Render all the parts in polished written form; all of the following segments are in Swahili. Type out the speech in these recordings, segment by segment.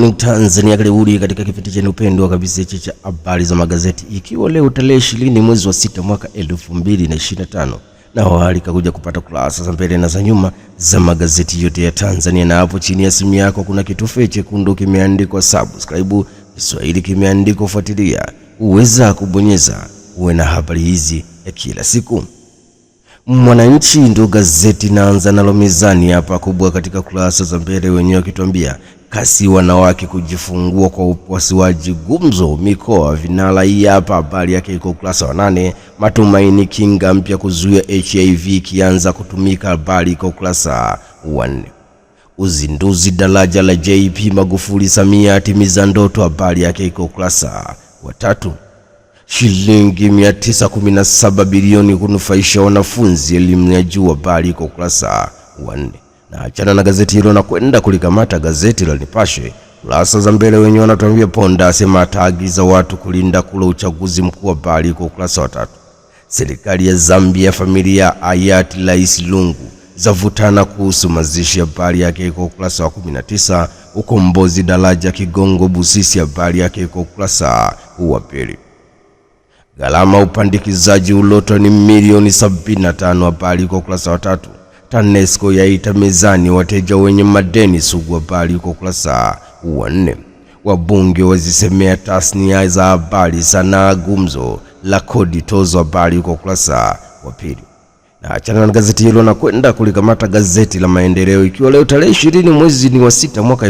Tanzania, karibuni katika kipindi cha upendo kabisa cha habari za magazeti, ikiwa leo tarehe 20 mwezi wa 6 mwaka 2025, na hali kakuja kupata kurasa za mbele na za nyuma za magazeti yote ya Tanzania. Na hapo chini ya simu yako kuna kitufe chekundu kimeandikwa subscribe, Kiswahili kimeandikwa fuatilia, uweza kubonyeza uwe na habari hizi ya kila siku. Mwananchi ndo gazeti naanza nalo mezani hapa kubwa katika kurasa za mbele, wenyewe wakituambia kasi wanawake kujifungua kwa upasuaji gumzo mikoa vinala. Hii hapa habari yake iko kurasa wa 8. Matumaini kinga mpya kuzuia HIV kianza kutumika, habari iko kurasa wa 4. Uzinduzi daraja la JP Magufuli, Samia atimiza ndoto, habari yake iko kurasa wa 3. Shilingi 917 bilioni kunufaisha wanafunzi elimu ya juu, habari iko kurasa wa 4. Na achana na gazeti hilo na kwenda kulikamata gazeti la Nipashe. Kurasa za mbele wenyewe wanatuambia Ponda asema ataagiza watu kulinda kula uchaguzi mkuu, habari iko kurasa wa 3. Serikali ya Zambia, familia hayati Rais Lungu zavutana kuhusu mazishi, habari yake iko kurasa wa 19. Ukombozi daraja Kigongo Busisi, habari yake iko kurasa wa 2. Gharama upandikizaji uloto ni milioni 75, habari iko kurasa wa 3. TANESCO yaita mezani wateja wenye madeni sugu, habari iko kurasa wa 4. Wabunge wazisemea tasnia za habari sana gumzo la kodi tozo, habari iko kurasa wa 2. Na achana na gazeti hilo na kwenda kulikamata gazeti la Maendeleo, ikiwa leo tarehe 20 mwezi wa 6 mwaka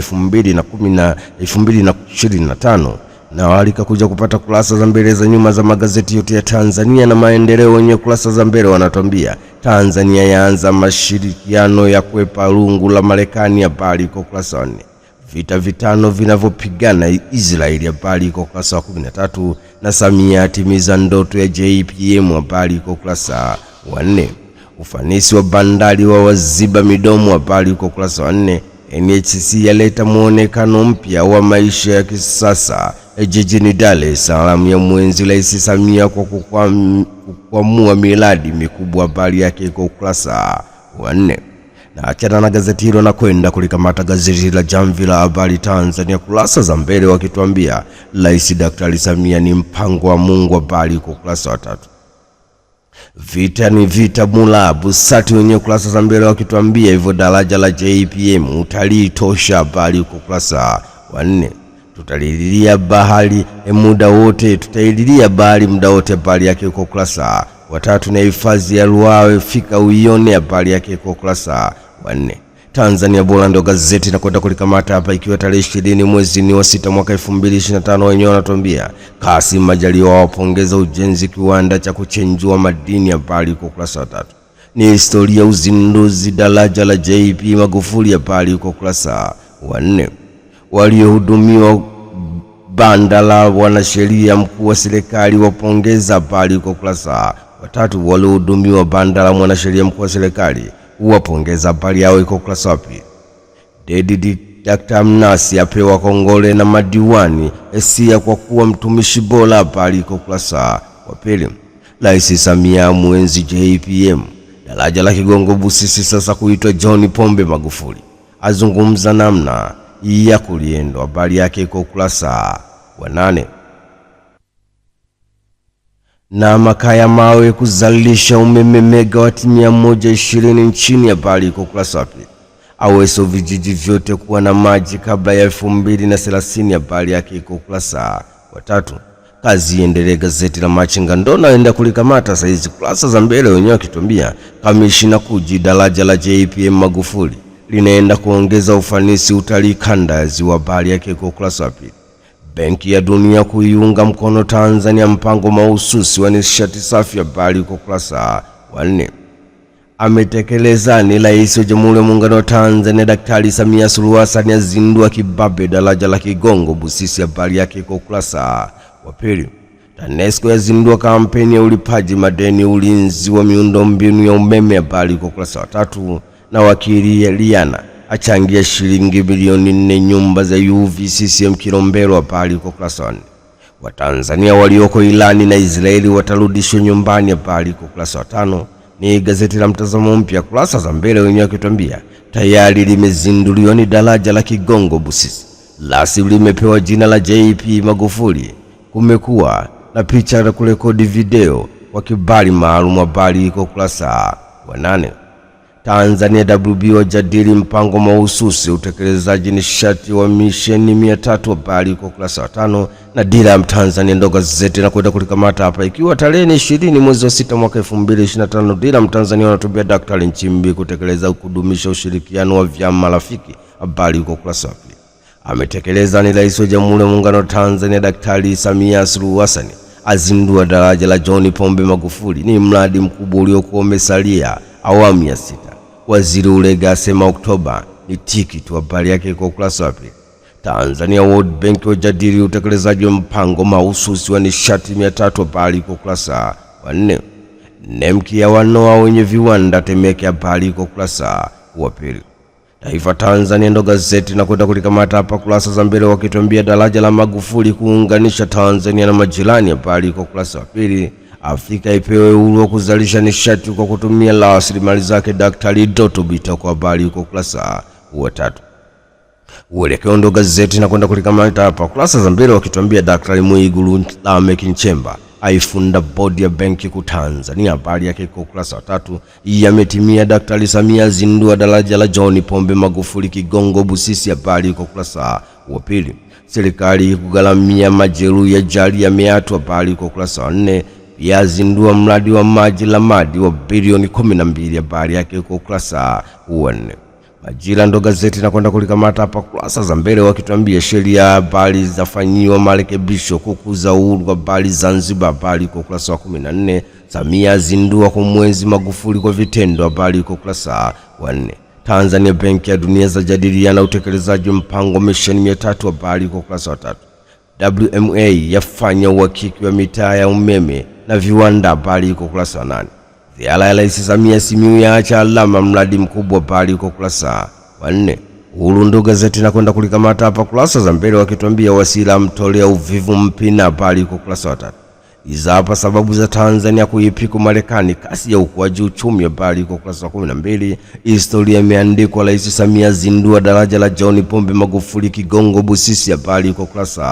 2025, na walika kuja kupata kurasa za mbele za nyuma za magazeti yote ya Tanzania. Na Maendeleo wenye kurasa za mbele wanatuambia Tanzania yaanza mashirikiano ya kwepa lungu la Marekani, habari iko kurasa wa 4. Vita vitano vinavyopigana Israeli, habari iko kurasa wa 13. Na Samia atimiza ndoto ya JPM, habari iko kurasa wa 4. Ufanisi wa bandari wa waziba midomo, habari iko kurasa wa 4. NHC yaleta muonekano mpya wa maisha ya kisasa jijini Dar es Salaam, ya mwenzi Rais Samia kwa kukwamua miradi mikubwa, habari yake iko ukurasa wa 4. Na achana na gazeti hilo na kwenda kulikamata gazeti la Jamvi la Habari Tanzania. Kurasa za mbele wakituambia Rais Daktari Samia ni mpango wa Mungu, habari iko ukurasa wa 3. Vita ni vita mulabu sati, wenye kurasa za mbele wakituambia hivyo daraja la JPM utalii tosha, habari iko ukurasa wa 4. Tutalilia bahari muda wote, tutaililia bahari muda wote, habari yake iko kurasa wa 3. Na hifadhi ya Ruaha fika uione, habari yake iko kurasa wa 4. Tanzania Bora ndo gazeti na kwenda kulikamata hapa, ikiwa tarehe 20 mwezi wa 6 mwaka 2025, wenyewe wanatuambia Kassim Majaliwa wapongeza ujenzi kiwanda cha kuchenjua madini, habari iko kurasa wa 3. Ni historia uzinduzi daraja la JP Magufuli, habari iko kurasa wa 4. Waliohudumiwa banda la wanasheria mkuu wa serikali wapongeza, habari iko kurasa wa 3. Waliohudumiwa banda la mwanasheria mkuu wa serikali wapongeza, habari yao iko kurasa wa 2. Dedi Dr. Mnasi apewa kongole na madiwani esia kwa kuwa mtumishi bora, habari iko kurasa wa 2. Rais Samia mwenzi JPM daraja la Kigongo Busisi sasa kuitwa John Pombe Magufuli, azungumza namna ya kuliendo, habari yake iko kurasa wa 8. Na makaya mawe kuzalisha umeme megawati 120 nchini, habari iko kurasa wa 2. Aweso vijiji vyote kuwa na maji kabla ya 2030, habari yake iko kurasa wa 3. Kazi iendelee, gazeti la Machinga ndo naenda kulikamata saizi. Kurasa za mbele wenyewe wakituambia kamishina kuji daraja la JPM Magufuli linaenda kuongeza ufanisi utalii kanda ya Ziwa, habari yake iko kurasa wa 2. Benki ya Dunia kuiunga mkono Tanzania mpango mahususi wa nishati safi, habari iko kurasa wa 4. Ametekeleza ni Rais wa Jamhuri ya Muungano wa Tanzania Daktari Samia Suluhu Hassan azindua kibabe daraja la Kigongo Busisi, habari yake iko kurasa wa 2. TANESCO yazindua kampeni ya ulipaji madeni ulinzi wa miundombinu ya umeme, habari iko kurasa wa 3. Na wakili Liana achangia shilingi bilioni 4 nyumba za UVCCM Kilombero, habari iko kurasa wa 4. Watanzania walioko Irani na Israeli watarudishwa nyumbani, habari iko kurasa wa 5. Ni gazeti la Mtazamo Mpya. Kurasa za mbele wenyewe wakituambia tayari limezinduliwa ni daraja la Kigongo Busisi. Lasi limepewa jina la JP Magufuli. Kumekuwa na picha na kurekodi video kwa kibali maalum. Habari iko ukurasa wa 8. Tanzania WB wajadili mpango mahususi utekelezaji nishati wa misheni 300. Habari iko ukurasa wa 5. Na dira ya Tanzania ndo gazeti na kwenda kulikamata hapa, ikiwa tarehe 20 mwezi wa 6 mwaka 2025. Dira ya Tanzania wanatubia Daktari Nchimbi kutekeleza kudumisha ushirikiano wa vyama rafiki. Habari iko ukurasa wa 2. Ametekeleza ni Rais wa Jamhuri ya Muungano wa Tanzania Daktari Samia Suluhu Hassan azindua daraja la John Pombe Magufuli. Ni mradi mkubwa uliokuwa umesalia awamu ya 6. Waziri Ulega asema Oktoba ni tiki tu. Habari yake kwa ukurasa wa 2. Tanzania World Bank wajadili utekelezaji wa mpango mahususi wa nishati 300. Habari kwa ukurasa wa 4. Nemki ya wanoa wenye viwanda Temeke. Habari kwa ukurasa wa 2. Taifa Tanzania ndo gazeti na kwenda kulikamata hapa kurasa za mbele, wakituambia daraja la Magufuli kuunganisha Tanzania na majirani. Habari kwa ukurasa wa 2. Afrika ipewe uhuru wa kuzalisha nishati kwa kutumia rasilimali zake. Daktari Doto Biteko. Kwa habari kwa ukurasa wa 3. Uelekeo ndo gazeti na kwenda kulikamata hapa kurasa za mbele, wakituambia Daktari Mwigulu Lameck Nchemba aifunda bodi ya benki ku Tanzania. Habari yake kwa ukurasa wa 3. Yametimia Daktari Samia zindua daraja la John Pombe Magufuli Kigongo Busisi. Habari kwa ukurasa wa 2. Serikali kugharamia majeruhi ya ajali ya Meatu. Habari kwa ukurasa wa 4. Yazindua mradi wa maji la Madi wa bilioni 12. Habari yake kwa ukurasa wa 4. Majira ndo gazeti na kwenda kulikamata hapa kurasa za mbele, wakituambia sheria habari zafanyiwa marekebisho kukuza uhuru. Habari Zanzibar. Habari kwa ukurasa wa 14. Samia zindua kwa mwezi Magufuli kwa vitendo. Habari kwa ukurasa wa 4. Tanzania Benki ya Dunia zajadiliana utekelezaji mpango misheni 300. Habari kwa ukurasa wa 3. WMA yafanya uhakiki wa mitaa ya umeme na viwanda. Habari kwa ukurasa wa 8. Ziara ya Rais Samia Simiyu yaacha alama mradi mkubwa. Habari kwa ukurasa wa 4. Uhuru ndo gazeti na kwenda kulikamata hapa kurasa za mbele, wakituambia Wasira mtolea uvivu Mpina. Habari kwa ukurasa wa 3. Iza hapa sababu za Tanzania kuipiku Marekani kasi ya ukuaji uchumi. Habari kwa ukurasa wa 12. Historia imeandikwa Rais Samia zindua daraja la John Pombe Magufuli Kigongo Busisi. Habari kwa ukurasa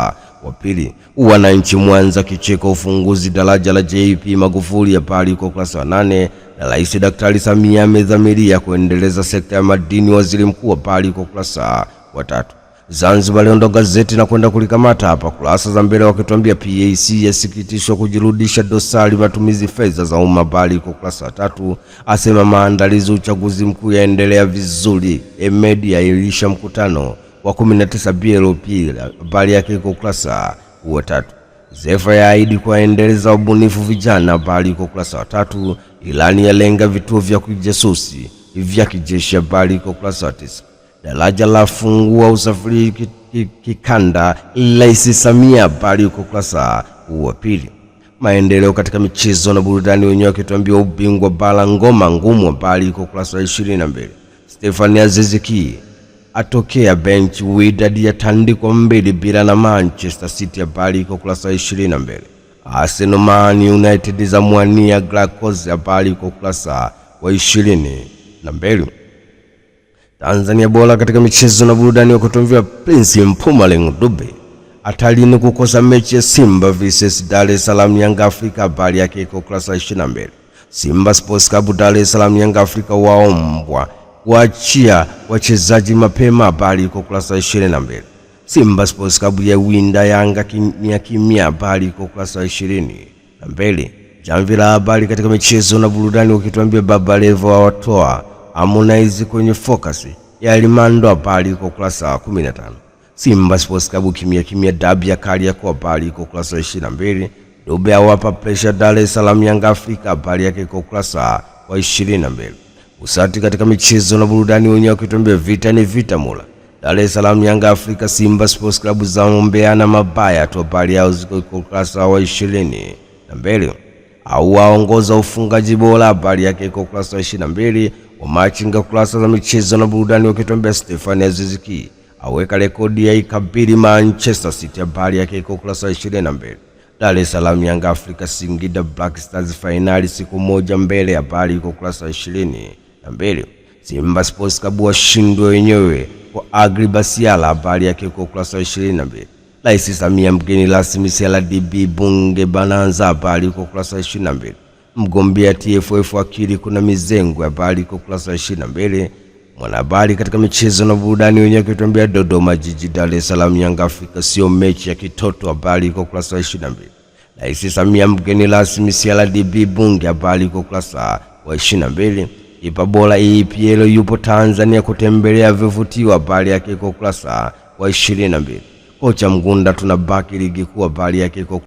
wa 2. Wananchi Mwanza kicheko ufunguzi daraja la JP Magufuli. Habari kwa ukurasa wa 8. Na Rais Daktari Samia amedhamiria kuendeleza sekta ya madini waziri mkuu. Habari kwa ukurasa wa 3. Zanzibar ndo gazeti na kwenda kulikamata hapa kurasa za mbele, wakituambia PAC yasikitishwa kujirudisha dosari matumizi fedha za umma. Habari kwa ukurasa wa 3. Asema maandalizi uchaguzi mkuu yaendelea vizuri. Emedi yailisha mkutano wa 19 BLP. Habari yake kwa ukurasa wa 3. Zefa yaahidi kuendeleza ubunifu vijana. Habari kwa ukurasa wa 3. Ilani yalenga vituo vya kijasusi vya kijeshi. Habari kwa ukurasa wa 9. Daraja la fungua usafiri kikanda Rais Samia. Habari kwa ukurasa wa 2. Maendeleo katika michezo na burudani, wenyewe wakituambia ubingwa bara ngoma ngumu. Habari kwa ukurasa wa 22. Stephanie Aziz Ki atokea bench. Wydad yatandikwa 2-0 na Manchester City. Habari kwa ukurasa wa 22. Arsenal Man United za mwania Glazers. Habari kwa ukurasa wa 22. Tanzania bora katika michezo na burudani, wakutumvia Prince Mpumaleng Dube atalini kukosa mechi ya Simba vs Dar es Salaam Yanga Afrika. Habari yake kwa ukurasa wa 22. Simba Sports Club Dar es Salaam Yanga Afrika waombwa kuachia wachezaji mapema. Habari kwa ukurasa wa 22. Simba Sports Club ya winda Yanga kimya. Habari kwa ukurasa wa 22. Jamvi la habari katika michezo na burudani, wakituambia Baba Levo watoa Harmonize kwenye focus ya Alimando. Habari kwa ukurasa wa 15. Simba Sports Club kimya dabi ya Kariakoo. Habari kwa ukurasa wa 22. Dube awapa pressure Dar es Salaam Yanga Afrika. Habari yake kwa ukurasa wa 22. Usati katika michezo na burudani, wenyewe wakituambia vita ni vita mula. Dar es Salaam Yanga Afrika Simba Sports Club zaombeana mabaya tu. Habari yao ziko kwa ukurasa wa 22. Au waongoza ufungaji bora. Habari yake kwa ukurasa wa 22. Wamachinga kurasa za michezo na burudani, wakituambia Stephanie Aziz Ki aweka rekodi ya ikabili Manchester City. Habari yake kwa ukurasa wa 22. Dar es Salaam Yanga Afrika Singida Black Stars finali siku moja mbele. Habari kwa ukurasa wa 22. Simba Sports Club washindwe wenyewe yuko Agribasiala, habari yake iko ukurasa wa 22. Rais Samia mgeni rasmi CRDB bunge Bananza, habari iko ukurasa wa 22. Mgombea TFF akiri kuna mizengwe, habari iko ukurasa wa 22. Mwanahabari katika michezo na burudani wenyewe kutuambia Dodoma Jiji Dar es Salaam Yanga Afrika sio mechi ya kitoto, habari iko ukurasa wa 22. Rais Samia mgeni rasmi CRDB bunge, habari iko ukurasa wa 22. Kipa bora EPL yupo Tanzania kutembelea vivutio, habari yake iko ukurasa wa 22. Kocha Mgunda tunabaki ligi kuu, habari yake iko